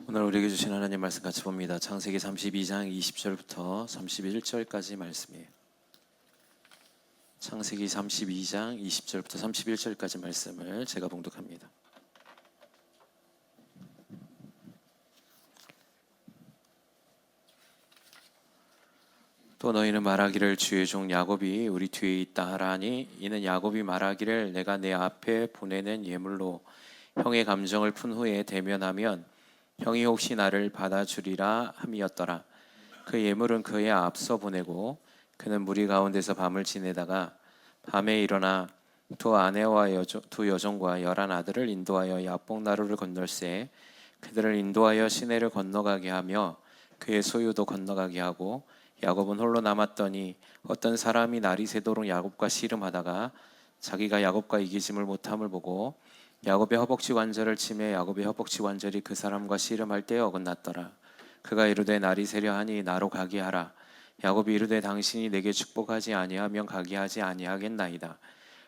오늘 우리에게 주신 하나님 말씀 같이 봅니다. 창세기 32장 20절부터 31절까지 말씀이에요. 창세기 32장 20절부터 31절까지 말씀을 제가 봉독합니다. 또 너희는 말하기를 주의 종 야곱이 우리 뒤에 있다 하라니, 이는 야곱이 말하기를 내가 내 앞에 보내는 예물로 형의 감정을 푼 후에 대면하면 형이 혹시 나를 받아주리라 함이었더라. 그 예물은 그의 앞서 보내고 그는 무리 가운데서 밤을 지내다가 밤에 일어나 두 아내와 두 여종과 11 아들을 인도하여 야복나루를 건널세 그들을 인도하여 시내를 건너가게 하며 그의 소유도 건너가게 하고, 야곱은 홀로 남았더니 어떤 사람이 날이 새도록 야곱과 씨름하다가 자기가 야곱과 이기짐을 못함을 보고 야곱의 허벅지 관절을 치매 야곱의 허벅지 관절이 그 사람과 씨름할 때에 어긋났더라. 그가 이르되 날이 새려 하니 나로 가게 하라. 야곱이 이르되 당신이 내게 축복하지 아니하면 가게 하지 아니하겠나이다.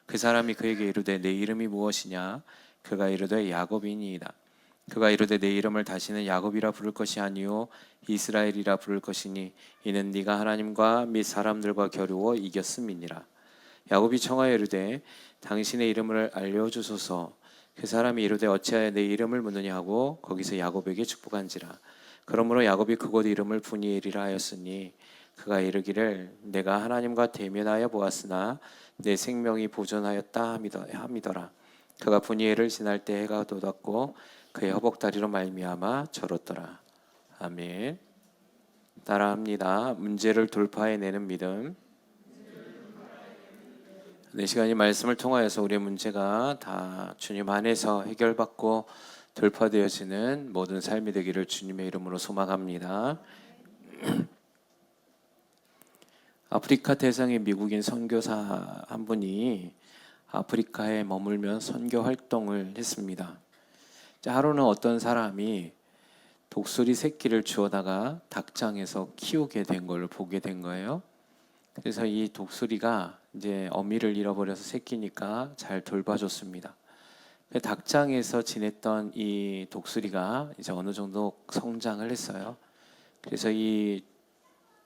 그 사람이 그에게 이르되 내 이름이 무엇이냐? 그가 이르되 야곱이니이다. 그가 이르되 내 이름을 다시는 야곱이라 부를 것이 아니요 이스라엘이라 부를 것이니 이는 네가 하나님과 및 사람들과 겨루어 이겼음이니라. 야곱이 청하여 이르되 당신의 이름을 알려주소서. 그 사람이 이르되 어찌하여 내 이름을 묻느냐 하고 거기서 야곱에게 축복한지라. 그러므로 야곱이 그곳 이름을 브니엘이라 하였으니 그가 이르기를 내가 하나님과 대면하여 보았으나 내 생명이 보존하였다 함이더라. 그가 브니엘을 지날 때 해가 돋았고 그의 허벅다리로 말미암아 절었더라. 아멘. 따라합니다. 문제를 돌파해내는 믿음. 이 시간이 말씀을 통하여서 우리의 문제가 다 주님 안에서 해결받고 돌파되어지는 모든 삶이 되기를 주님의 이름으로 소망합니다. 아프리카 대상의 미국인 선교사 한 분이 아프리카에 머물며 선교 활동을 했습니다. 하루는 어떤 사람이 독수리 새끼를 주워다가 닭장에서 키우게 된 걸 보게 된 거예요. 그래서 이 독수리가 이제 어미를 잃어버려서 새끼니까 잘 돌봐줬습니다. 닭장에서 지냈던 이 독수리가 이제 어느 정도 성장을 했어요. 그래서 이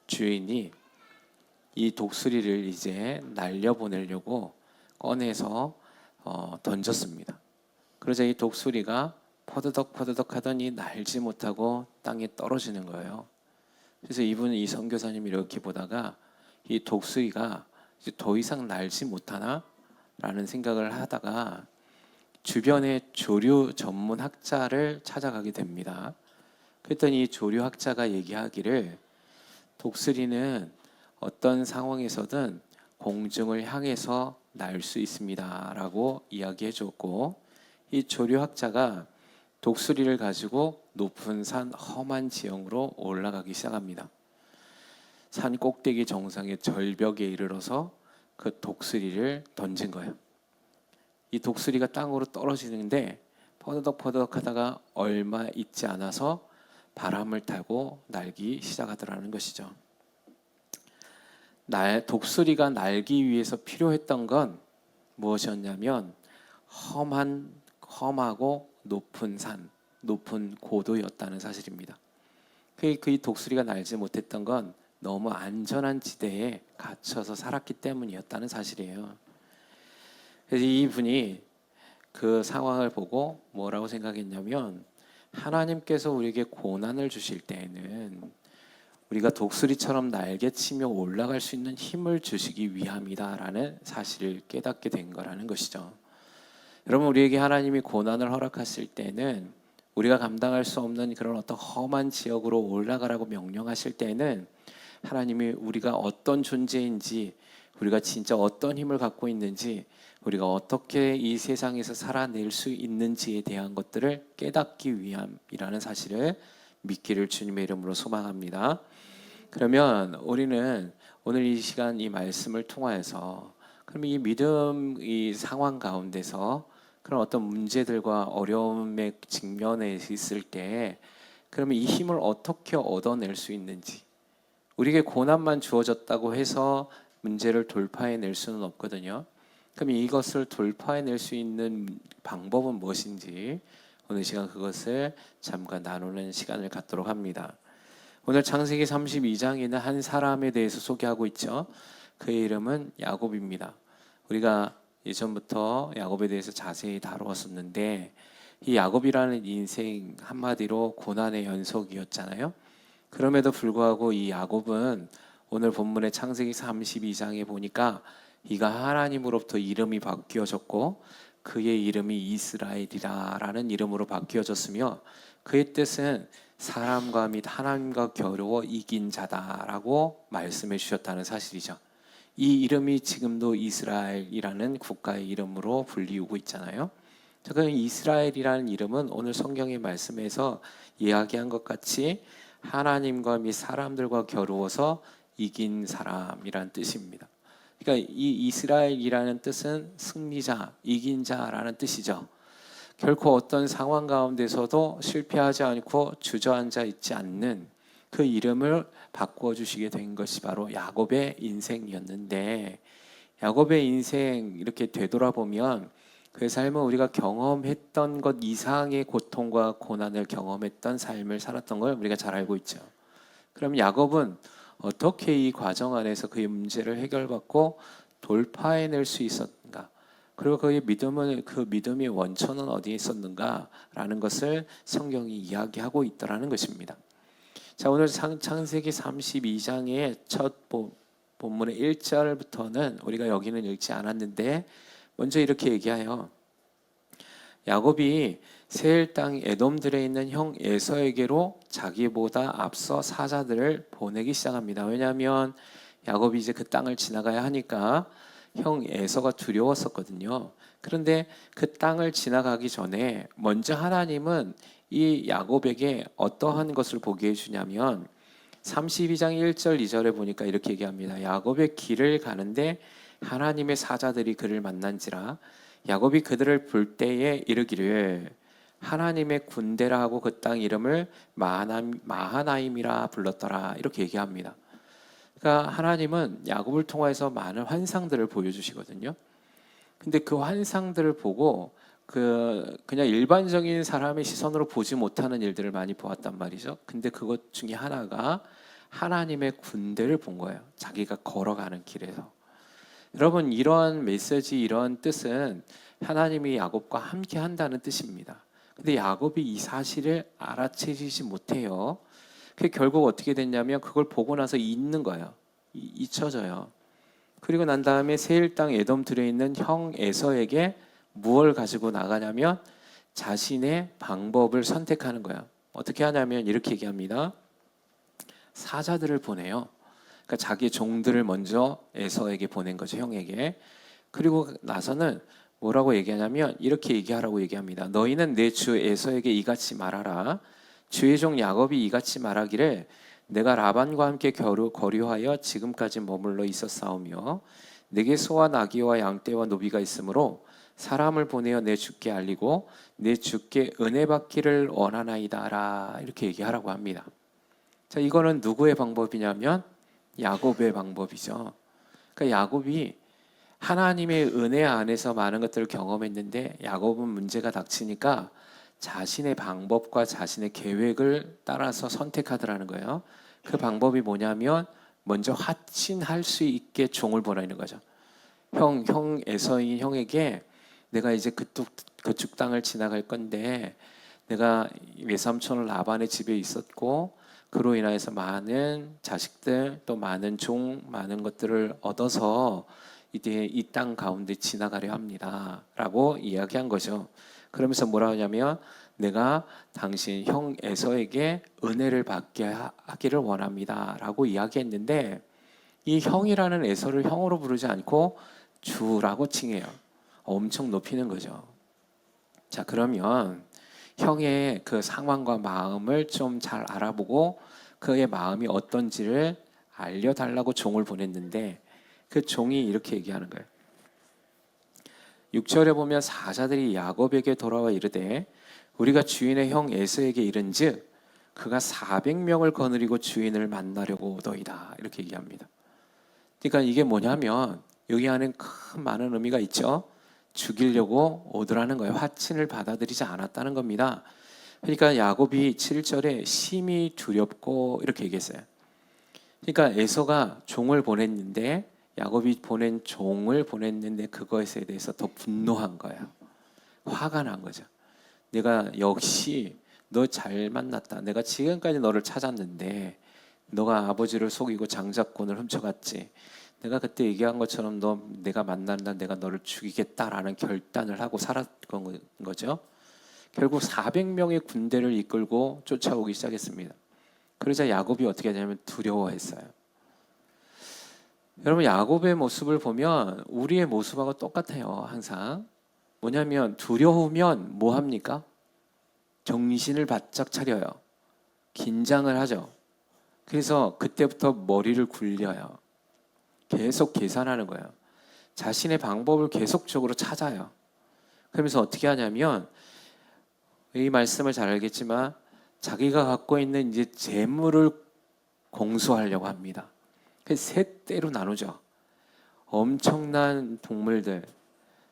주인이 이 독수리를 이제 날려보내려고 꺼내서 던졌습니다. 그러자 이 독수리가 퍼드덕 하더니 날지 못하고 땅에 떨어지는 거예요. 그래서 이 선교사님이 이렇게 보다가 이 독수리가 이제 더 이상 날지 못하나? 라는 생각을 하다가 주변의 조류 전문 학자를 찾아가게 됩니다. 그랬더니 이 조류 학자가 얘기하기를 독수리는 어떤 상황에서든 공중을 향해서 날 수 있습니다 라고 이야기해 줬고, 이 조류 학자가 독수리를 가지고 높은 산 험한 지형으로 올라가기 시작합니다. 산 꼭대기 정상의 절벽에 이르러서 그 독수리를 던진 거예요. 이 독수리가 땅으로 떨어지는데 퍼덕퍼덕 하다가 얼마 있지 않아서 바람을 타고 날기 시작하더라는 것이죠. 독수리가 날기 위해서 필요했던 건 무엇이었냐면 험하고 높은 산, 높은 고도였다는 사실입니다. 그 독수리가 날지 못했던 건 너무 안전한 지대에 갇혀서 살았기 때문이었다는 사실이에요. 그래서 이분이 그 상황을 보고 뭐라고 생각했냐면, 하나님께서 우리에게 고난을 주실 때에는 우리가 독수리처럼 날개치며 올라갈 수 있는 힘을 주시기 위함이다라는 사실을 깨닫게 된 거라는 것이죠. 여러분, 우리에게 하나님이 고난을 허락하실 때는 우리가 감당할 수 없는 그런 어떤 험한 지역으로 올라가라고 명령하실 때는 하나님이 우리가 어떤 존재인지, 우리가 진짜 어떤 힘을 갖고 있는지, 우리가 어떻게 이 세상에서 살아낼 수 있는지에 대한 것들을 깨닫기 위함이라는 사실을 믿기를 주님의 이름으로 소망합니다. 그러면 우리는 오늘 이 시간 이 말씀을 통하여서 그럼 이 믿음 이 상황 가운데서 그런 어떤 문제들과 어려움에 직면해 있을 때 그러면 이 힘을 어떻게 얻어낼 수 있는지, 우리에게 고난만 주어졌다고 해서 문제를 돌파해낼 수는 없거든요. 그럼 이것을 돌파해낼 수 있는 방법은 무엇인지 오늘 시간 그것을 잠깐 나누는 시간을 갖도록 합니다. 오늘 창세기 32장에는 한 사람에 대해서 소개하고 있죠. 그의 이름은 야곱입니다. 우리가 예전부터 야곱에 대해서 자세히 다루었었는데 이 야곱이라는 인생 한마디로 고난의 연속이었잖아요. 그럼에도 불구하고 이 야곱은 오늘 본문의 창세기 32장에 보니까 이가 하나님으로부터 이름이 바뀌어졌고 그의 이름이 이스라엘이라는 이름으로 바뀌어졌으며 그의 뜻은 사람과 및 하나님과 겨루어 이긴 자다라고 말씀해 주셨다는 사실이죠. 이 이름이 지금도 이스라엘이라는 국가의 이름으로 불리우고 있잖아요. 그 이스라엘이라는 이름은 오늘 성경의 말씀에서 이야기한 것 같이 하나님과 및 사람들과 겨루어서 이긴 사람이란 뜻입니다. 그러니까 이 이스라엘이라는 뜻은 승리자, 이긴 자라는 뜻이죠. 결코 어떤 상황 가운데서도 실패하지 않고 주저앉아 있지 않는 그 이름을 바꾸어 주시게 된 것이 바로 야곱의 인생이었는데, 야곱의 인생 이렇게 되돌아보면 그 삶은 우리가 경험했던 것 이상의 고통과 고난을 경험했던 삶을 살았던 걸 우리가 잘 알고 있죠. 그럼 야곱은 어떻게 이 과정 안에서 그의 문제를 해결받고 돌파해낼 수 있었는가? 그리고 그의 그 믿음의 원천은 어디에 있었는가라는 것을 성경이 이야기하고 있더라는 것입니다. 자, 오늘 창세기 32장의 첫 본문의 1절부터는 우리가 여기는 읽지 않았는데 먼저 이렇게 얘기해요. 야곱이 세일 땅 에돔들에 있는 형 에서에게로 자기보다 앞서 사자들을 보내기 시작합니다. 왜냐하면 야곱이 이제 그 땅을 지나가야 하니까 형 에서가 두려웠었거든요. 그런데 그 땅을 지나가기 전에 먼저 하나님은 이 야곱에게 어떠한 것을 보게 해주냐면 32장 1절 2절에 보니까 이렇게 얘기합니다. 야곱의 길을 가는데 하나님의 사자들이 그를 만난지라 야곱이 그들을 볼 때에 이르기를 하나님의 군대라 하고 그 땅 이름을 마하나임이라 불렀더라, 이렇게 얘기합니다. 그러니까 하나님은 야곱을 통해서 많은 환상들을 보여주시거든요. 근데 그 환상들을 보고 그냥 일반적인 사람의 시선으로 보지 못하는 일들을 많이 보았단 말이죠. 근데 그것 중에 하나가 하나님의 군대를 본 거예요. 자기가 걸어가는 길에서. 여러분, 이러한 메시지, 이러한 뜻은 하나님이 야곱과 함께 한다는 뜻입니다. 근데 야곱이 이 사실을 알아채지지 못해요. 그게 결국 어떻게 됐냐면 그걸 보고 나서 잊는 거예요. 잊혀져요. 그리고 난 다음에 세일 땅 에돔 들에 있는 형 에서에게 무엇을 가지고 나가냐면 자신의 방법을 선택하는 거예요. 어떻게 하냐면 이렇게 얘기합니다. 사자들을 보내요. 그러니까 자기 종들을 먼저 에서에게 보낸 거죠, 형에게. 그리고 나서는 뭐라고 얘기하냐면 이렇게 얘기하라고 얘기합니다. 너희는 내 주 에서에게 이같이 말하라. 주의 종 야곱이 이같이 말하기를 내가 라반과 함께 거류하여 지금까지 머물러 있었사오며 내게 소와 나귀와 양떼와 노비가 있으므로 사람을 보내어 내 주께 알리고 내 주께 은혜 받기를 원하나이다라, 이렇게 얘기하라고 합니다. 자, 이거는 누구의 방법이냐면 야곱의 방법이죠. 그러니까 야곱이 하나님의 은혜 안에서 많은 것들을 경험했는데 야곱은 문제가 닥치니까 자신의 방법과 자신의 계획을 따라서 선택하더라는 거예요. 그 방법이 뭐냐면 먼저 확신할 수 있게 종을 보내는 거죠. 형 에서인 형에게 내가 이제 그쪽 땅을 지나갈 건데 내가 외삼촌 라반의 집에 있었고 그로 인하여서 많은 자식들 또 많은 종 많은 것들을 얻어서 이제 이 땅 가운데 지나가려 합니다 라고 이야기한 거죠. 그러면서 뭐라 하냐면 내가 당신 형 에서에게 은혜를 받게 하기를 원합니다 라고 이야기했는데 이 형이라는 에서를 형으로 부르지 않고 주라고 칭해요. 엄청 높이는 거죠. 자, 그러면 형의 그 상황과 마음을 좀 잘 알아보고 그의 마음이 어떤지를 알려달라고 종을 보냈는데 그 종이 이렇게 얘기하는 거예요. 6절에 보면 사자들이 야곱에게 돌아와 이르되 우리가 주인의 형 에서에게 이른즉 그가 400명을 거느리고 주인을 만나려고 오더이다, 이렇게 얘기합니다. 그러니까 이게 뭐냐면 여기 안에 큰 많은 의미가 있죠. 죽이려고 오더라는 거예요. 화친을 받아들이지 않았다는 겁니다. 그러니까 야곱이 7절에 심히 두렵고 이렇게 얘기했어요. 그러니까 에서가 종을 보냈는데 야곱이 보낸 종을 보냈는데 그것에 대해서 더 분노한 거예요. 화가 난 거죠. 내가 역시 너 잘 만났다. 내가 지금까지 너를 찾았는데 너가 아버지를 속이고 장자권을 훔쳐갔지. 내가 그때 얘기한 것처럼 너 내가 만난다. 내가 너를 죽이겠다라는 결단을 하고 살았던 거죠. 결국 400명의 군대를 이끌고 쫓아오기 시작했습니다. 그러자 야곱이 어떻게 하냐면 두려워했어요. 여러분 야곱의 모습을 보면 우리의 모습하고 똑같아요. 항상 뭐냐면 두려우면 뭐 합니까? 정신을 바짝 차려요. 긴장을 하죠. 그래서 그때부터 머리를 굴려요. 계속 계산하는 거예요. 자신의 방법을 계속적으로 찾아요. 그러면서 어떻게 하냐면 이 말씀을 잘 알겠지만 자기가 갖고 있는 이제 재물을 공수하려고 합니다. 세 떼로 나누죠. 엄청난 동물들,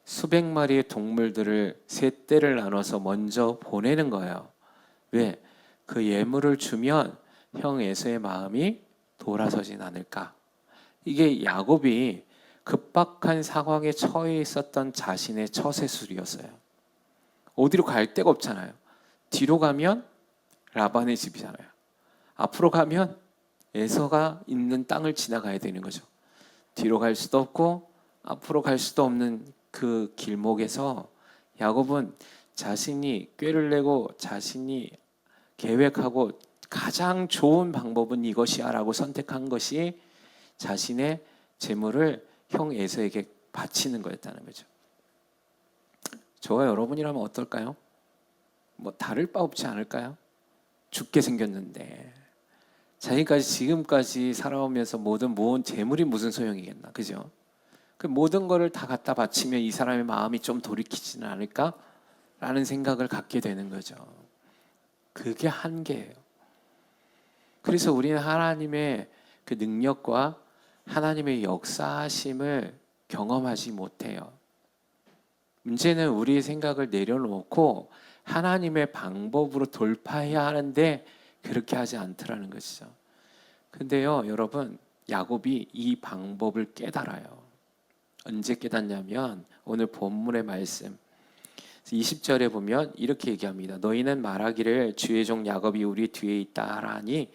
수백 마리의 동물들을 세 떼를 나눠서 먼저 보내는 거예요. 왜? 그 예물을 주면 형 에서의 마음이 돌아서진 않을까. 이게 야곱이 급박한 상황에 처해 있었던 자신의 처세술이었어요. 어디로 갈 데가 없잖아요. 뒤로 가면 라반의 집이잖아요. 앞으로 가면 에서가 있는 땅을 지나가야 되는 거죠. 뒤로 갈 수도 없고 앞으로 갈 수도 없는 그 길목에서 야곱은 자신이 꾀를 내고 자신이 계획하고 가장 좋은 방법은 이것이야 라고 선택한 것이 자신의 재물을 형 에서에게 바치는 거였다는 거죠. 저와 여러분이라면 어떨까요? 뭐 다를 바 없지 않을까요? 죽게 생겼는데 자기까지 지금까지 살아오면서 모은 재물이 무슨 소용이겠나, 그죠? 그 모든 거를 다 갖다 바치면 이 사람의 마음이 좀 돌이키지는 않을까? 라는 생각을 갖게 되는 거죠. 그게 한계예요. 그래서 우리는 하나님의 그 능력과 하나님의 역사하심을 경험하지 못해요. 문제는 우리의 생각을 내려놓고 하나님의 방법으로 돌파해야 하는데 그렇게 하지 않더라는 것이죠. 근데요, 여러분, 야곱이 이 방법을 깨달아요. 언제 깨닫냐면 오늘 본문의 말씀 20절에 보면 이렇게 얘기합니다. 너희는 말하기를 주의 종 야곱이 우리 뒤에 있다 하라니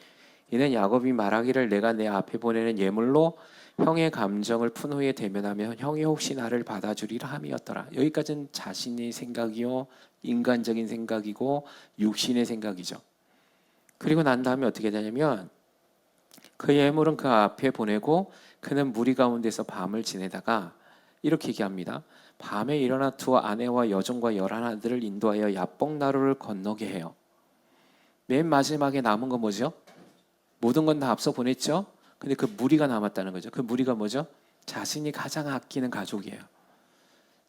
이는 야곱이 말하기를 내가 내 앞에 보내는 예물로 형의 감정을 푼 후에 대면하면 형이 혹시 나를 받아주리라 함이었더라. 여기까지는 자신의 생각이요, 인간적인 생각이고 육신의 생각이죠. 그리고 난 다음에 어떻게 되냐면 그 예물은 그 앞에 보내고 그는 무리 가운데서 밤을 지내다가 이렇게 얘기합니다. 밤에 일어나 두 아내와 여종과 11아들을 인도하여 야복나루를 건너게 해요. 맨 마지막에 남은 건 뭐죠? 모든 건 다 앞서 보냈죠? 근데 그 무리가 남았다는 거죠. 그 무리가 뭐죠? 자신이 가장 아끼는 가족이에요.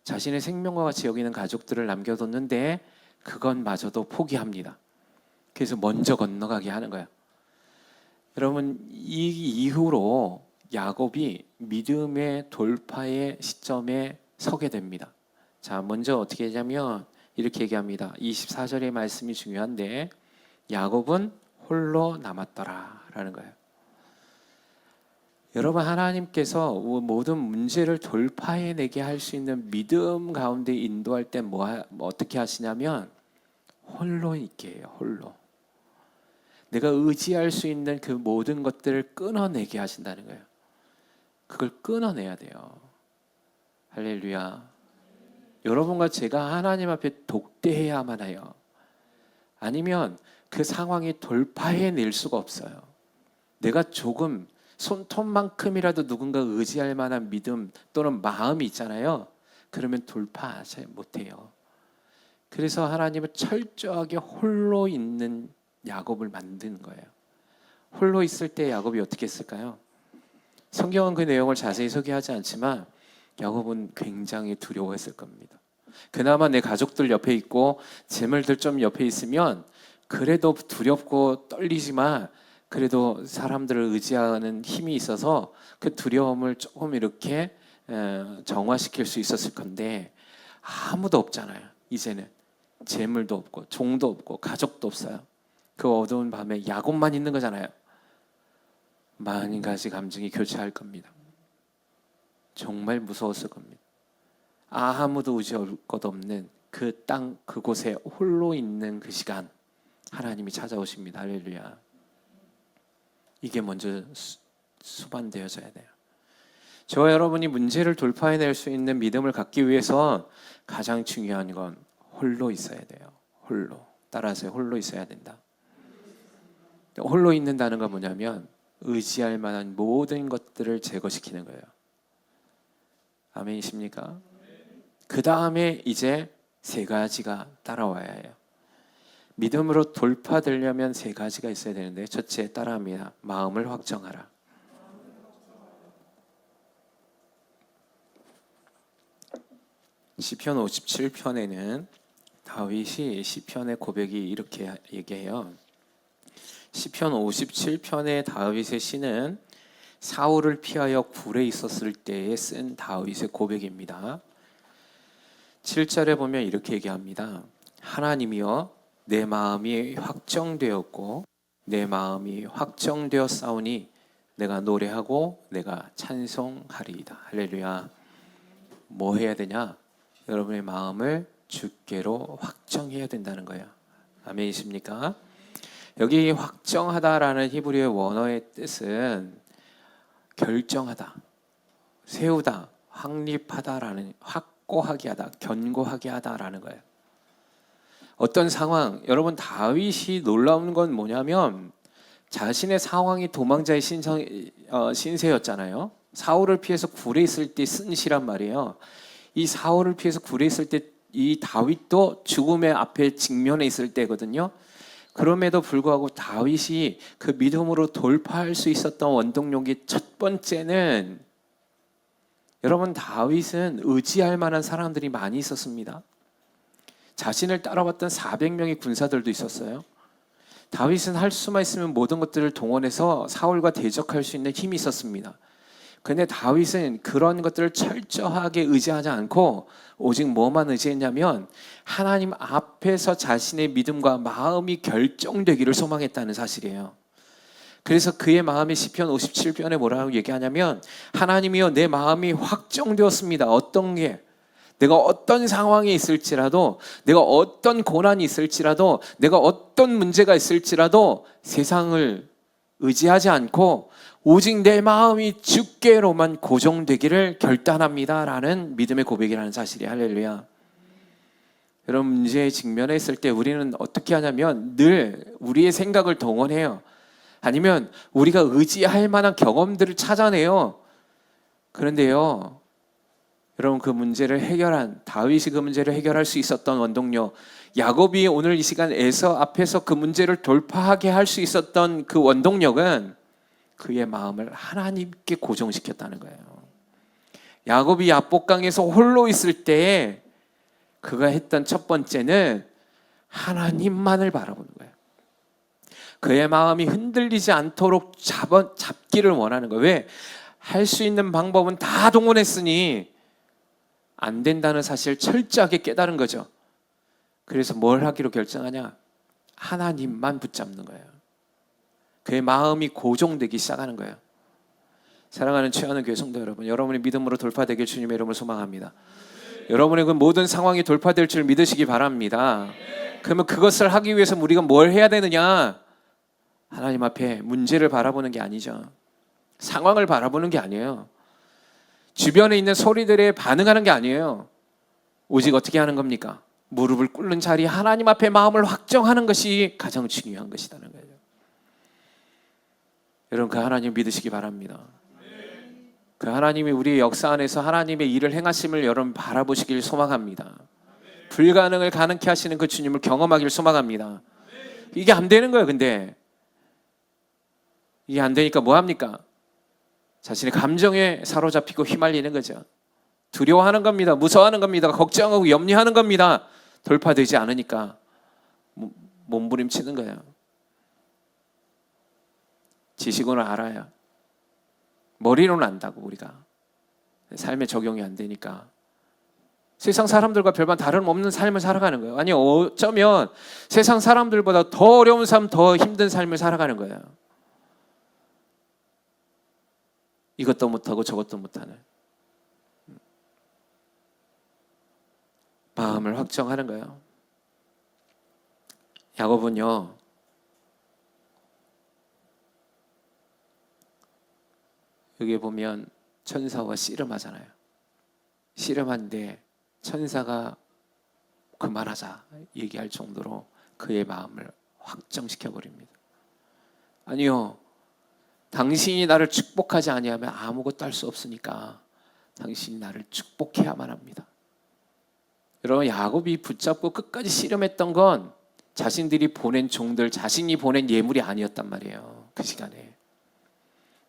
자신의 생명과 같이 여기는 가족들을 남겨뒀는데 그것마저도 포기합니다. 그래서 먼저 건너가게 하는 거예요. 여러분, 이 이후로 야곱이 믿음의 돌파의 시점에 서게 됩니다. 자, 먼저 어떻게 하냐면 이렇게 얘기합니다. 24절의 말씀이 중요한데 야곱은 홀로 남았더라 라는 거예요. 여러분, 하나님께서 모든 문제를 돌파해내게 할 수 있는 믿음 가운데 인도할 때 어떻게 하시냐면 홀로 있게 해요. 홀로. 내가 의지할 수 있는 그 모든 것들을 끊어내게 하신다는 거예요. 그걸 끊어내야 돼요. 할렐루야. 여러분과 제가 하나님 앞에 독대해야만 해요. 아니면 그 상황이 돌파해낼 수가 없어요. 내가 조금 손톱만큼이라도 누군가 의지할 만한 믿음 또는 마음이 있잖아요. 그러면 돌파하지 못해요. 그래서 하나님은 철저하게 홀로 있는 야곱을 만든 거예요. 홀로 있을 때 야곱이 어떻게 했을까요? 성경은 그 내용을 자세히 소개하지 않지만 야곱은 굉장히 두려워했을 겁니다. 그나마 내 가족들 옆에 있고 재물들 좀 옆에 있으면 그래도 두렵고 떨리지만 그래도 사람들을 의지하는 힘이 있어서 그 두려움을 조금 이렇게 정화시킬 수 있었을 건데 아무도 없잖아요. 이제는 재물도 없고 종도 없고 가족도 없어요. 그 어두운 밤에 야곱만 있는 거잖아요. 만 가지 감정이 교차할 겁니다. 정말 무서웠을 겁니다. 아무도 의지할 것 없는 그 땅 그곳에 홀로 있는 그 시간, 하나님이 찾아오십니다. 할렐루야. 이게 먼저 수반되어져야 돼요. 저와 여러분이 문제를 돌파해낼 수 있는 믿음을 갖기 위해서 가장 중요한 건 홀로 있어야 돼요. 홀로. 따라서 홀로 있어야 된다. 홀로 있는다는 건 뭐냐면 의지할 만한 모든 것들을 제거시키는 거예요. 아멘이십니까? 그 다음에 이제 세 가지가 따라와야 해요. 믿음으로 돌파되려면 세 가지가 있어야 되는데, 첫째 따라합니다. 마음을 확정하라. 시편 57편에는 다윗이 시편의 고백이 이렇게 얘기해요. 시편 57편의 다윗의 시는 사울을 피하여 굴에 있었을 때에 쓴 다윗의 고백입니다. 7절에 보면 이렇게 얘기합니다. 하나님이여 내 마음이 확정되었고 내 마음이 확정되었사오니 내가 노래하고 내가 찬송하리이다. 할렐루야. 뭐 해야 되냐? 여러분의 마음을 주께로 확정해야 된다는 거예요. 아멘이십니까? 여기 확정하다라는 히브리어 원어의 뜻은 결정하다, 세우다, 확립하다라는, 확고하게 하다, 견고하게 하다라는 거예요. 어떤 상황, 여러분 다윗이 놀라운 건 뭐냐면 자신의 상황이 도망자의 신세였잖아요. 사울을 피해서 굴에 있을 때 쓴 시란 말이에요. 이 사울을 피해서 굴에 있을 때 이 다윗도 죽음의 앞에 직면해 있을 때거든요. 그럼에도 불구하고 다윗이 그 믿음으로 돌파할 수 있었던 원동력이 첫 번째는, 여러분 다윗은 의지할 만한 사람들이 많이 있었습니다. 자신을 따라왔던 400명의 군사들도 있었어요. 다윗은 할 수만 있으면 모든 것들을 동원해서 사울과 대적할 수 있는 힘이 있었습니다. 근데 다윗은 그런 것들을 철저하게 의지하지 않고 오직 뭐만 의지했냐면 하나님 앞에서 자신의 믿음과 마음이 결정되기를 소망했다는 사실이에요. 그래서 그의 마음이 시편 57편에 뭐라고 얘기하냐면 하나님이여 내 마음이 확정되었습니다. 어떤 게? 내가 어떤 상황에 있을지라도, 내가 어떤 고난이 있을지라도, 내가 어떤 문제가 있을지라도 세상을 의지하지 않고 오직 내 마음이 주께로만 고정되기를 결단합니다라는 믿음의 고백이라는 사실이, 할렐루야. 여러분 문제에 직면해 있을 때 우리는 어떻게 하냐면 늘 우리의 생각을 동원해요. 아니면 우리가 의지할 만한 경험들을 찾아내요. 그런데요, 여러분 그 문제를 해결한, 다윗이 그 문제를 해결할 수 있었던 원동력, 야곱이 오늘 이 시간 에서 앞에서 그 문제를 돌파하게 할 수 있었던 그 원동력은 그의 마음을 하나님께 고정시켰다는 거예요. 야곱이 야복강에서 홀로 있을 때에 그가 했던 첫 번째는 하나님만을 바라보는 거예요. 그의 마음이 흔들리지 않도록 잡기를 원하는 거예요. 왜? 할 수 있는 방법은 다 동원했으니 안 된다는 사실을 철저하게 깨달은 거죠. 그래서 뭘 하기로 결정하냐? 하나님만 붙잡는 거예요. 그의 마음이 고정되기 시작하는 거예요. 사랑하는 취하는 교회 성도 여러분, 여러분의 믿음으로 돌파되길 주님의 이름으로 소망합니다. 여러분의 그 모든 상황이 돌파될 줄 믿으시기 바랍니다. 그러면 그것을 하기 위해서 우리가 뭘 해야 되느냐? 하나님 앞에 문제를 바라보는 게 아니죠. 상황을 바라보는 게 아니에요. 주변에 있는 소리들에 반응하는 게 아니에요. 오직 어떻게 하는 겁니까? 무릎을 꿇는 자리, 하나님 앞에 마음을 확정하는 것이 가장 중요한 것이라는 거예요. 여러분 그 하나님 믿으시기 바랍니다. 그 하나님이 우리의 역사 안에서 하나님의 일을 행하심을 여러분 바라보시길 소망합니다. 불가능을 가능케 하시는 그 주님을 경험하기를 소망합니다. 이게 안 되는 거예요. 근데 이게 안 되니까 뭐 합니까? 자신의 감정에 사로잡히고 휘말리는 거죠. 두려워하는 겁니다. 무서워하는 겁니다. 걱정하고 염려하는 겁니다. 돌파되지 않으니까 몸부림치는 거예요. 지식으로는 알아요. 머리로는 안다고 우리가. 삶에 적용이 안 되니까 세상 사람들과 별반 다름없는 삶을 살아가는 거예요. 아니 어쩌면 세상 사람들보다 더 어려운 삶, 더 힘든 삶을 살아가는 거예요. 이것도 못하고 저것도 못하는 마음을 확정하는 거예요. 야곱은요, 여기 보면 천사와 씨름하잖아요. 씨름한데 천사가 그만하자 얘기할 정도로 그의 마음을 확정시켜 버립니다. 아니요, 당신이 나를 축복하지 아니하면 아무것도 할 수 없으니까 당신이 나를 축복해야만 합니다. 여러분, 야곱이 붙잡고 끝까지 씨름했던 건 자신들이 보낸 종들, 자신이 보낸 예물이 아니었단 말이에요. 그 시간에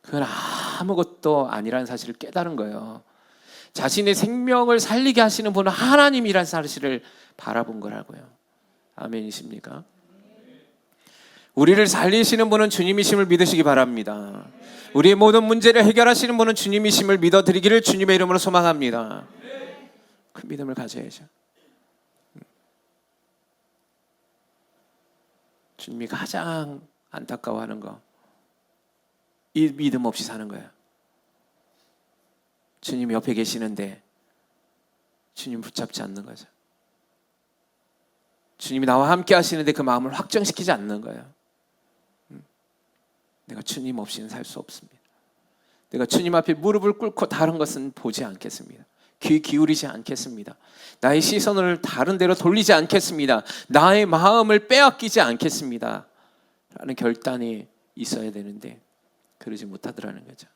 그건 아무것도 아니라는 사실을 깨달은 거예요. 자신의 생명을 살리게 하시는 분은 하나님이라는 사실을 바라본 거라고요. 아멘이십니까? 우리를 살리시는 분은 주님이심을 믿으시기 바랍니다. 우리의 모든 문제를 해결하시는 분은 주님이심을 믿어드리기를 주님의 이름으로 소망합니다. 그 믿음을 가져야죠. 주님이 가장 안타까워하는 거, 이 믿음 없이 사는 거예요. 주님 옆에 계시는데 주님 붙잡지 않는 거죠. 주님이 나와 함께 하시는데 그 마음을 확정시키지 않는 거예요. 내가 주님 없이는 살 수 없습니다. 내가 주님 앞에 무릎을 꿇고 다른 것은 보지 않겠습니다. 귀 기울이지 않겠습니다. 나의 시선을 다른 데로 돌리지 않겠습니다. 나의 마음을 빼앗기지 않겠습니다. 라는 결단이 있어야 되는데 그러지 못하더라는 거죠.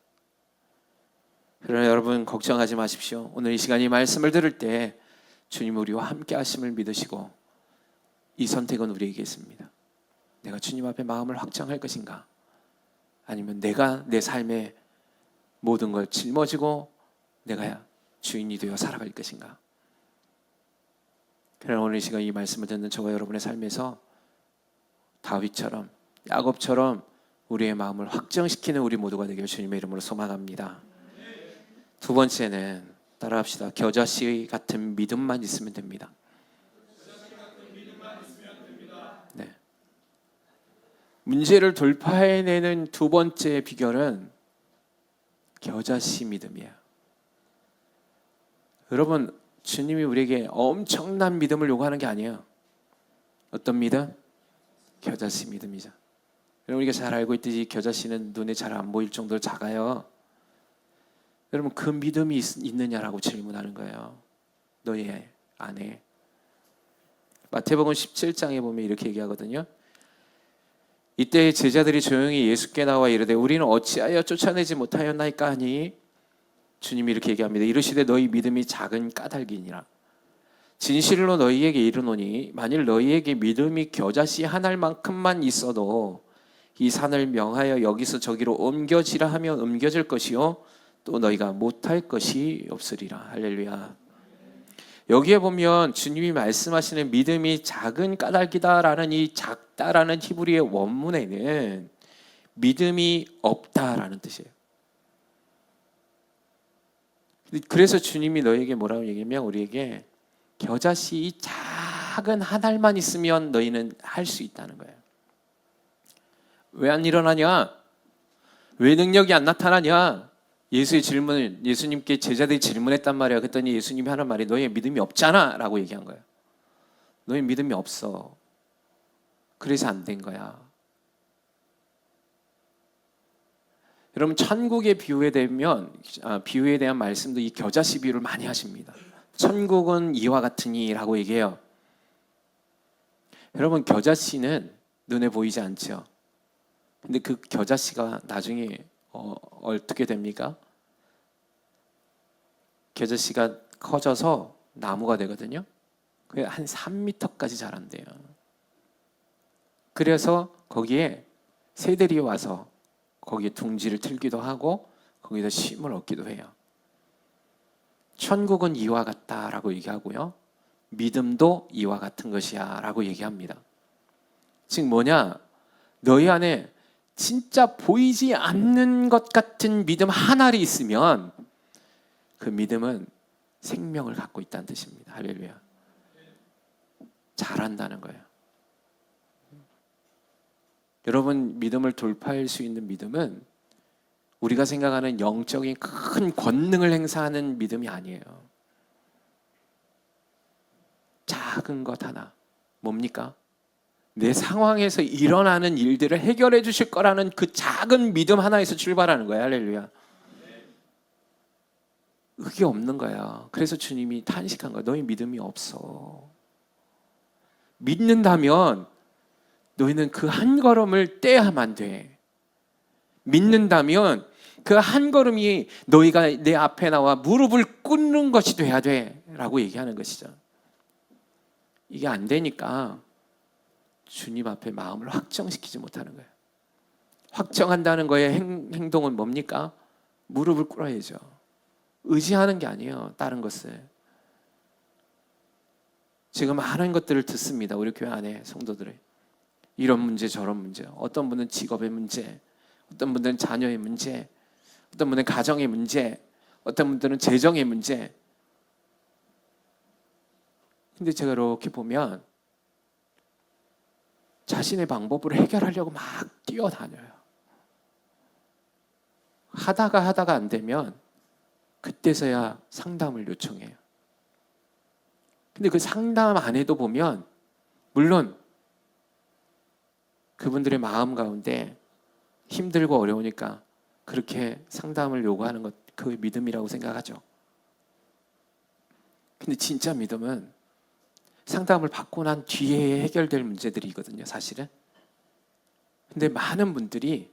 그러나 여러분 걱정하지 마십시오. 오늘 이 시간 이 말씀을 들을 때 주님 우리와 함께 하심을 믿으시고 이 선택은 우리에게 있습니다. 내가 주님 앞에 마음을 확정할 것인가? 아니면 내가 내 삶의 모든 걸 짊어지고 내가 주인이 되어 살아갈 것인가? 그러나 오늘 이 시간 이 말씀을 듣는 저와 여러분의 삶에서 다윗처럼 야곱처럼 우리의 마음을 확정시키는 우리 모두가 되길 주님의 이름으로 소망합니다. 두 번째는 따라합시다. 겨자씨 같은 믿음만 있으면 됩니다. 네. 문제를 돌파해내는 두 번째 비결은 겨자씨 믿음이에요. 여러분, 주님이 우리에게 엄청난 믿음을 요구하는 게 아니에요. 어떤 믿음? 겨자씨 믿음이죠. 여러분, 우리가 잘 알고 있듯이 겨자씨는 눈에 잘 안 보일 정도로 작아요. 여러분, 그 믿음이 있느냐라고 질문하는 거예요. 너희 안에. 마태복음 17장에 보면 이렇게 얘기하거든요. 이때 제자들이 조용히 예수께 나와 이르되 우리는 어찌하여 쫓아내지 못하였나이까 하니 주님이 이렇게 얘기합니다. 이르시되 너희 믿음이 작은 까닭이니라. 진실로 너희에게 이르노니 만일 너희에게 믿음이 겨자씨 한 알만큼만 있어도 이 산을 명하여 여기서 저기로 옮겨지라 하면 옮겨질 것이요 또 너희가 못할 것이 없으리라. 할렐루야. 여기에 보면 주님이 말씀하시는 믿음이 작은 까닭이다라는 이 작다라는 히브리의 원문에는 믿음이 없다라는 뜻이에요. 그래서 주님이 너희에게 뭐라고 얘기하면 우리에게 겨자씨 이 작은 한 알만 있으면 너희는 할 수 있다는 거예요. 왜 안 일어나냐? 왜 능력이 안 나타나냐? 예수님께 제자들이 질문했단 말이야. 그랬더니 예수님이 하는 말이 너희의 믿음이 없잖아 라고 얘기한 거예요. 너희 믿음이 없어. 그래서 안 된 거야. 여러분, 천국의 비유에 대한 말씀도 이 겨자씨 비유를 많이 하십니다. 천국은 이와 같으니 라고 얘기해요. 여러분, 겨자씨는 눈에 보이지 않죠. 근데 그 겨자씨가 나중에 어떻게 됩니까? 겨자씨가 커져서 나무가 되거든요. 그게 한 3m까지 자란대요. 그래서 거기에 새들이 와서 거기에 둥지를 틀기도 하고 거기서 쉼을 얻기도 해요. 천국은 이와 같다라고 얘기하고요. 믿음도 이와 같은 것이야 라고 얘기합니다. 즉 뭐냐? 너희 안에 진짜 보이지 않는 것 같은 믿음 한 알이 있으면 그 믿음은 생명을 갖고 있다는 뜻입니다. 할렐루야. 잘한다는 거예요. 여러분, 믿음을 돌파할 수 있는 믿음은 우리가 생각하는 영적인 큰 권능을 행사하는 믿음이 아니에요. 작은 것 하나, 뭡니까? 내 상황에서 일어나는 일들을 해결해 주실 거라는 그 작은 믿음 하나에서 출발하는 거야. 할렐루야. 그게 없는 거야. 그래서 주님이 탄식한 거야. 너희 믿음이 없어. 믿는다면 너희는 그 한 걸음을 떼야만 돼. 믿는다면 그 한 걸음이 너희가 내 앞에 나와 무릎을 꿇는 것이 돼야 돼 라고 얘기하는 것이죠. 이게 안 되니까 주님 앞에 마음을 확정시키지 못하는 거예요. 확정한다는 거의 행동은 뭡니까? 무릎을 꿇어야죠. 의지하는 게 아니에요. 다른 것을. 지금 많은 것들을 듣습니다. 우리 교회 안에 성도들의 이런 문제 저런 문제, 어떤 분은 직업의 문제, 어떤 분들은 자녀의 문제, 어떤 분은 가정의 문제, 어떤 분들은 재정의 문제. 근데 제가 이렇게 보면 자신의 방법으로 해결하려고 막 뛰어다녀요. 하다가 안 되면 그때서야 상담을 요청해요. 근데 그 상담 안 해도 보면 물론 그분들의 마음 가운데 힘들고 어려우니까 그렇게 상담을 요구하는 것, 그 믿음이라고 생각하죠. 근데 진짜 믿음은 상담을 받고 난 뒤에 해결될 문제들이거든요, 사실은. 근데 많은 분들이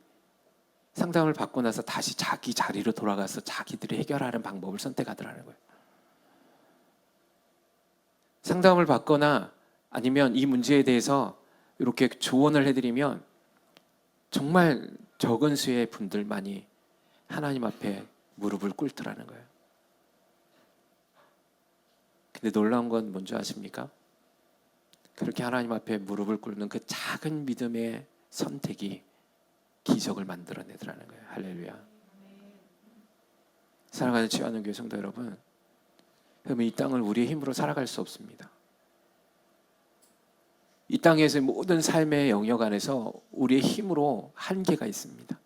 상담을 받고 나서 다시 자기 자리로 돌아가서 자기들이 해결하는 방법을 선택하더라는 거예요. 상담을 받거나 아니면 이 문제에 대해서 이렇게 조언을 해드리면 정말 적은 수의 분들만이 하나님 앞에 무릎을 꿇더라는 거예요. 근데 놀라운 건 뭔지 아십니까? 그렇게 하나님 앞에 무릎을 꿇는 그 작은 믿음의 선택이 기적을 만들어내더라는 거예요. 할렐루야. 사랑하는 지혜하는 교회 성도 여러분, 그러면 이 땅을 우리의 힘으로 살아갈 수 없습니다. 이 땅에서의 모든 삶의 영역 안에서 우리의 힘으로 한계가 있습니다.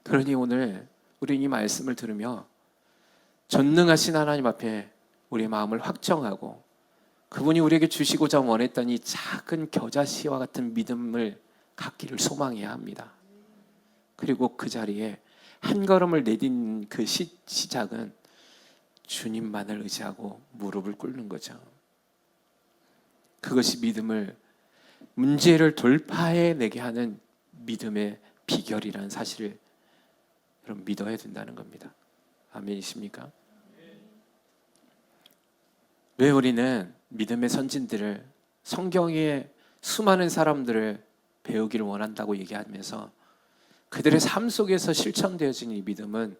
그러니 오늘 우리는 이 말씀을 들으며 전능하신 하나님 앞에 우리의 마음을 확정하고 그분이 우리에게 주시고자 원했던 이 작은 겨자씨와 같은 믿음을 갖기를 소망해야 합니다. 그리고 그 자리에 한 걸음을 내딛는 그 시작은 주님만을 의지하고 무릎을 꿇는 거죠. 그것이 믿음을, 문제를 돌파해내게 하는 믿음의 비결이라는 사실을 여러분 믿어야 된다는 겁니다. 아멘이십니까? 왜 우리는 믿음의 선진들을, 성경의 수많은 사람들을 배우기를 원한다고 얘기하면서 그들의 삶 속에서 실천되어진 이 믿음은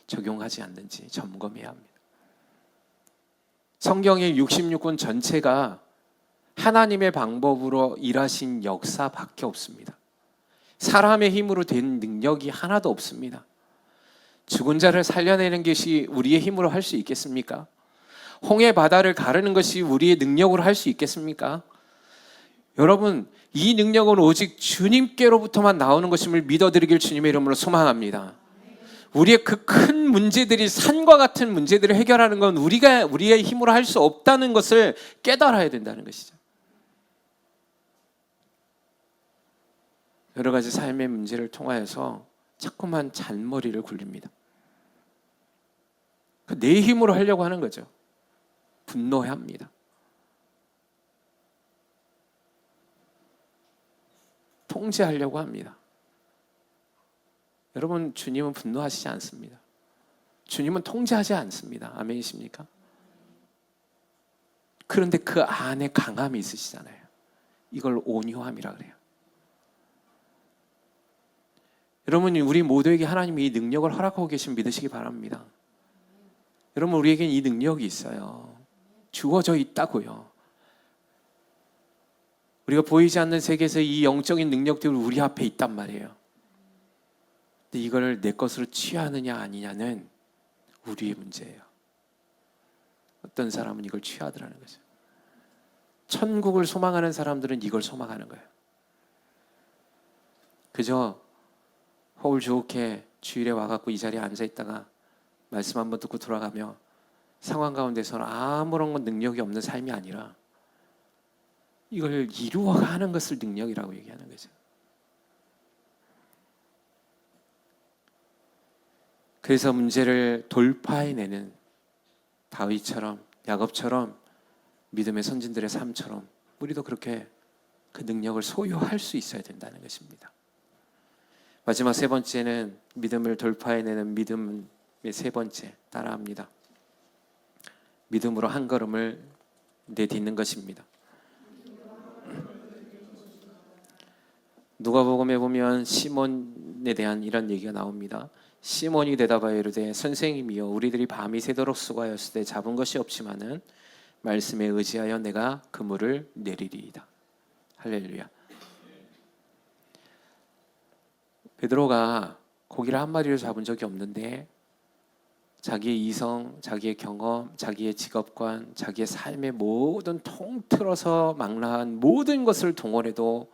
적용하지 않는지 점검해야 합니다. 성경의 66권 전체가 하나님의 방법으로 일하신 역사밖에 없습니다. 사람의 힘으로 된 능력이 하나도 없습니다. 죽은 자를 살려내는 것이 우리의 힘으로 할 수 있겠습니까? 홍해 바다를 가르는 것이 우리의 능력으로 할 수 있겠습니까? 여러분, 이 능력은 오직 주님께로부터만 나오는 것임을 믿어드리길 주님의 이름으로 소망합니다. 우리의 그 큰 문제들이, 산과 같은 문제들을 해결하는 건 우리의 힘으로 할 수 없다는 것을 깨달아야 된다는 것이죠. 여러 가지 삶의 문제를 통하여서 자꾸만 잔머리를 굴립니다. 내 힘으로 하려고 하는 거죠. 분노합니다. 통제하려고 합니다. 여러분, 주님은 분노하시지 않습니다. 주님은 통제하지 않습니다. 아멘이십니까? 그런데 그 안에 강함이 있으시잖아요. 이걸 온유함이라 그래요. 여러분, 우리 모두에게 하나님이 이 능력을 허락하고 계신 믿으시기 바랍니다. 여러분, 우리에겐 이 능력이 있어요. 주어져 있다고요. 우리가 보이지 않는 세계에서 이 영적인 능력들이 우리 앞에 있단 말이에요. 근데 이걸 내 것으로 취하느냐 아니냐는 우리의 문제예요. 어떤 사람은 이걸 취하더라는 거죠. 천국을 소망하는 사람들은 이걸 소망하는 거예요. 그저 호울 좋게 주일에 와갖고 이 자리에 앉아있다가 말씀 한번 듣고 돌아가며 상황 가운데서는 아무런 능력이 없는 삶이 아니라 이걸 이루어가는 것을 능력이라고 얘기하는 거죠. 그래서 문제를 돌파해내는 다윗처럼, 야곱처럼, 믿음의 선진들의 삶처럼 우리도 그렇게 그 능력을 소유할 수 있어야 된다는 것입니다. 마지막 세 번째는 믿음을 돌파해내는 믿음의 세 번째, 따라합니다. 믿음으로 한 걸음을 내딛는 것입니다. 누가복음에 보면 시몬에 대한 이런 얘기가 나옵니다. 시몬이 대답하여 이르되 선생님이여 우리들이 밤이 새도록 수고하였을 때 잡은 것이 없지만은 말씀에 의지하여 내가 그물을 내리리이다. 할렐루야. 베드로가 고기를 한 마리를 잡은 적이 없는데 자기의 이성, 자기의 경험, 자기의 직업관, 자기의 삶의 모든 통틀어서 망라한 모든 것을 동원해도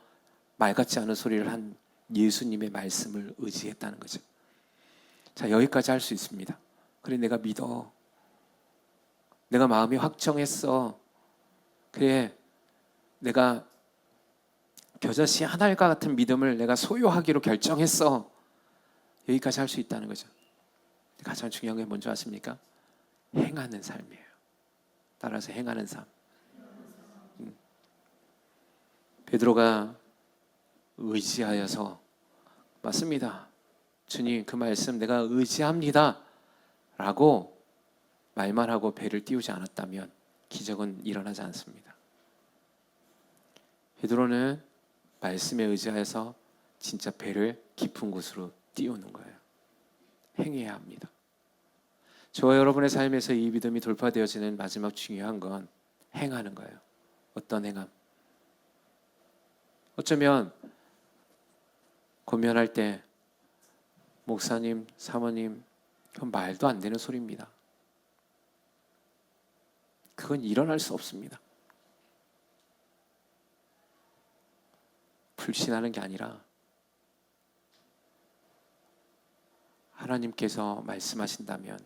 말 같지 않은 소리를 한 예수님의 말씀을 의지했다는 거죠. 자, 여기까지 할 수 있습니다. 그래, 내가 믿어. 내가 마음이 확정했어. 그래, 내가 겨자씨 한 알과 같은 믿음을 내가 소유하기로 결정했어. 여기까지 할 수 있다는 거죠. 가장 중요한 게 뭔지 아십니까? 행하는 삶이에요. 따라서 행하는 삶. 베드로가 의지하여서 맞습니다. 주님 그 말씀 내가 의지합니다 라고 말만 하고 배를 띄우지 않았다면 기적은 일어나지 않습니다. 베드로는 말씀에 의지하여서 진짜 배를 깊은 곳으로 띄우는 거예요. 행해야 합니다. 저와 여러분의 삶에서 이 믿음이 돌파되어지는 마지막 중요한 건 행하는 거예요. 어떤 행함? 어쩌면 고면할 때 목사님, 사모님, 그건 말도 안 되는 소리입니다. 그건 일어날 수 없습니다. 불신하는 게 아니라 하나님께서 말씀하신다면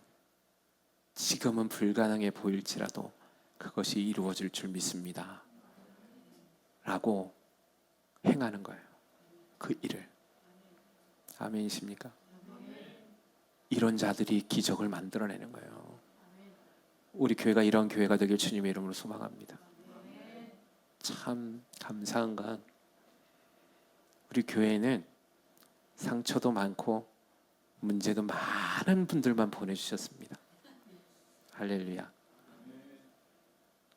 지금은 불가능해 보일지라도 그것이 이루어질 줄 믿습니다 라고 행하는 거예요. 그 일을. 아멘이십니까? 이런 자들이 기적을 만들어내는 거예요. 우리 교회가 이런 교회가 되길 주님의 이름으로 소망합니다. 참 감사한 건 우리 교회에는 상처도 많고 문제도 많은 분들만 보내주셨습니다. 할렐루야.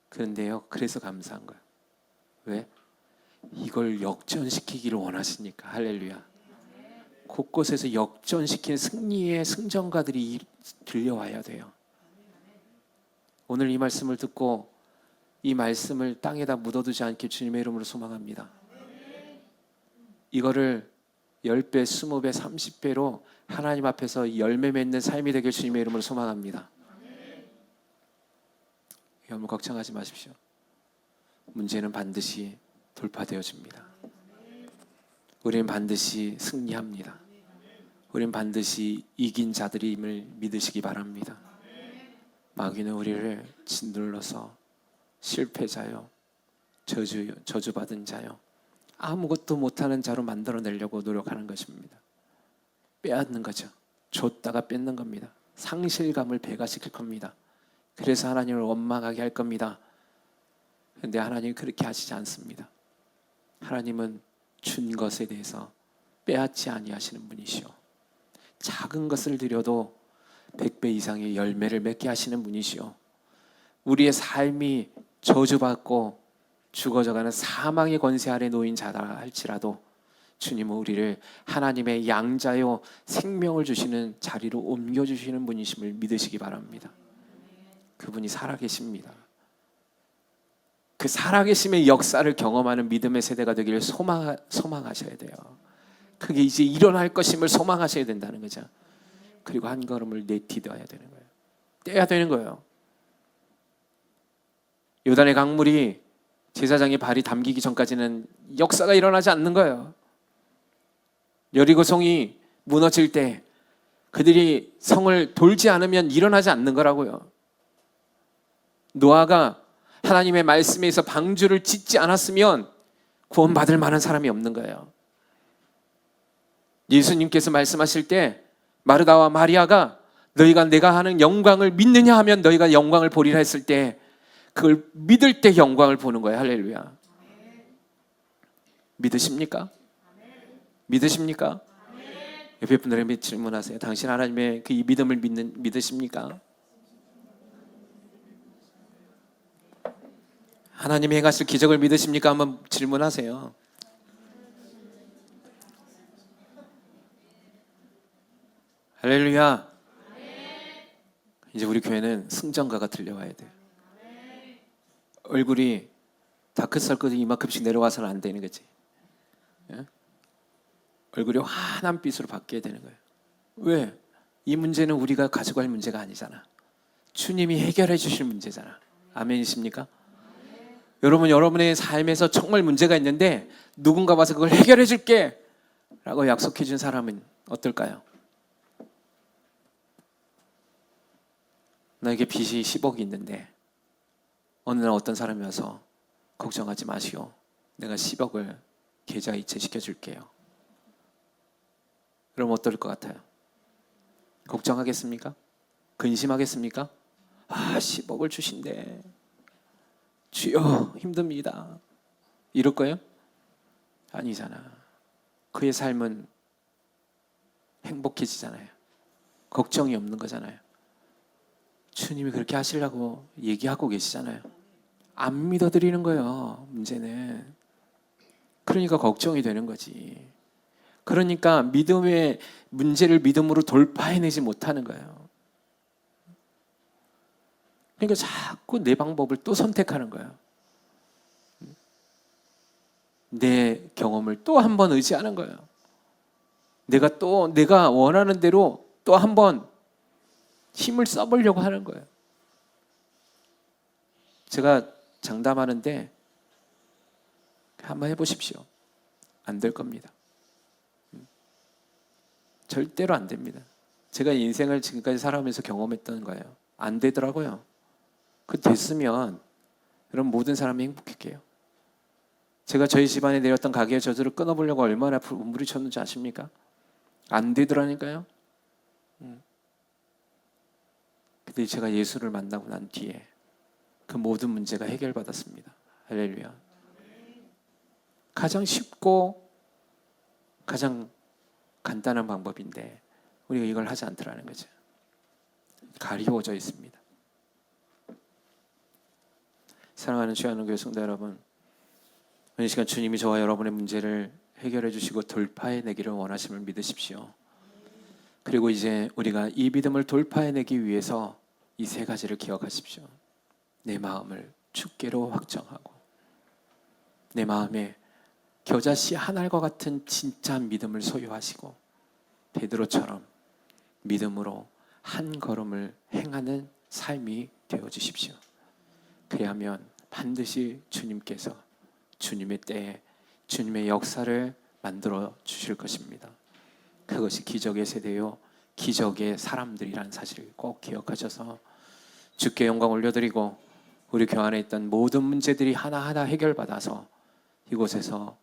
그런데요, 그래서 감사한 거예요. 왜? 이걸 역전시키기를 원하시니까. 할렐루야. 곳곳에서 역전시킨 승리의 승전가들이 들려와야 돼요. 오늘 이 말씀을 듣고 이 말씀을 땅에다 묻어두지 않게 주님의 이름으로 소망합니다. 이거를 10배, 20배, 30배로 하나님 앞에서 열매 맺는 삶이 되길 주님의 이름으로 소망합니다. 여러분 걱정하지 마십시오. 문제는 반드시 돌파되어집니다. 우리는 반드시 승리합니다. 우리는 반드시 이긴 자들임을 믿으시기 바랍니다. 마귀는 우리를 짓눌러서 실패자요, 저주받은 자요, 아무것도 못하는 자로 만들어내려고 노력하는 것입니다. 빼앗는 거죠. 줬다가 뺏는 겁니다. 상실감을 배가시킬 겁니다. 그래서 하나님을 원망하게 할 겁니다. 그런데 하나님은 그렇게 하시지 않습니다. 하나님은 준 것에 대해서 빼앗지 아니하시는 분이시오. 작은 것을 드려도 100배 이상의 열매를 맺게 하시는 분이시오. 우리의 삶이 저주받고 죽어져가는 사망의 권세 아래 놓인 자라 할지라도 주님은 우리를 하나님의 양자요 생명을 주시는 자리로 옮겨주시는 분이심을 믿으시기 바랍니다. 그분이 살아계십니다. 그 살아계심의 역사를 경험하는 믿음의 세대가 되기를 소망하셔야 돼요. 그게 이제 일어날 것임을 소망하셔야 된다는 거죠. 그리고 한 걸음을 내딛어야 되는 거예요. 떼야 되는 거예요. 요단의 강물이 제사장의 발이 담기기 전까지는 역사가 일어나지 않는 거예요. 여리고 성이 무너질 때 그들이 성을 돌지 않으면 일어나지 않는 거라고요. 노아가 하나님의 말씀에 의해서 방주를 짓지 않았으면 구원받을 만한 사람이 없는 거예요. 예수님께서 말씀하실 때 마르다와 마리아가 너희가 내가 하는 영광을 믿느냐 하면 너희가 영광을 보리라 했을 때 그걸 믿을 때 영광을 보는 거예요. 할렐루야. 믿으십니까? 믿으십니까? 옆에 분들에게 질문하세요. 당신 하나님의 그 이 믿음을 믿으십니까? 하나님이 행하실 기적을 믿으십니까? 한번 질문하세요. 할렐루야. 이제 우리 교회는 승전가가 들려와야 돼요. 얼굴이 다크서클이 이만큼씩 내려와서는 안 되는 거지. 예? 얼굴이 환한 빛으로 바뀌어야 되는 거예요. 왜? 이 문제는 우리가 가져갈 문제가 아니잖아. 주님이 해결해 주실 문제잖아. 아멘이십니까? 여러분, 여러분의 삶에서 정말 문제가 있는데 누군가 와서 그걸 해결해 줄게 라고 약속해 준 사람은 어떨까요? 나에게 빚이 10억이 있는데 어느 날 어떤 사람이 와서 걱정하지 마시오. 내가 10억을 계좌 이체시켜 줄게요. 그럼 어떨 것 같아요? 걱정하겠습니까? 근심하겠습니까? 10억을 주신대. 주여 힘듭니다. 이럴 거예요? 아니잖아. 그의 삶은 행복해지잖아요. 걱정이 없는 거잖아요. 주님이 그렇게 하시려고 얘기하고 계시잖아요. 안 믿어드리는 거예요. 문제는. 그러니까 걱정이 되는 거지. 그러니까 믿음의 문제를 믿음으로 돌파해내지 못하는 거예요. 그러니까 자꾸 내 방법을 또 선택하는 거예요. 내 경험을 또 한 번 의지하는 거예요. 내가 원하는 대로 또 한 번 힘을 써보려고 하는 거예요. 제가 장담하는데 한번 해보십시오. 안 될 겁니다. 절대로 안 됩니다. 제가 인생을 지금까지 살아오면서 경험했던 거예요. 안 되더라고요. 그 됐으면 여러분 모든 사람이 행복할게요. 제가 저희 집안에 내렸던 가계의 저주를 끊어보려고 얼마나 부딪혔는지 아십니까? 안 되더라니까요. 근데 제가 예수를 만나고 난 뒤에 그 모든 문제가 해결받았습니다. 할렐루야. 가장 쉽고 가장 간단한 방법인데 우리가 이걸 하지 않더라는 거죠. 가리워져 있습니다. 사랑하는 주야는 교회 성도 여러분, 이 시간 주님이 저와 여러분의 문제를 해결해 주시고 돌파해내기를 원하심을 믿으십시오. 그리고 이제 우리가 이 믿음을 돌파해내기 위해서 이 세 가지를 기억하십시오. 내 마음을 주께로 확정하고 내 마음에 겨자씨 한 알과 같은 진짜 믿음을 소유하시고 베드로처럼 믿음으로 한 걸음을 행하는 삶이 되어주십시오. 그리하면 반드시 주님께서 주님의 때에 주님의 역사를 만들어 주실 것입니다. 그것이 기적의 세대요 기적의 사람들이라는 사실을 꼭 기억하셔서 주께 영광 올려드리고 우리 교회 안에 있던 모든 문제들이 하나하나 해결받아서 이곳에서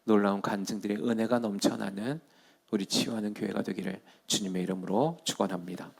놀라운 간증들의 은혜가 넘쳐나는 우리 치유하는 교회가 되기를 주님의 이름으로 축원합니다.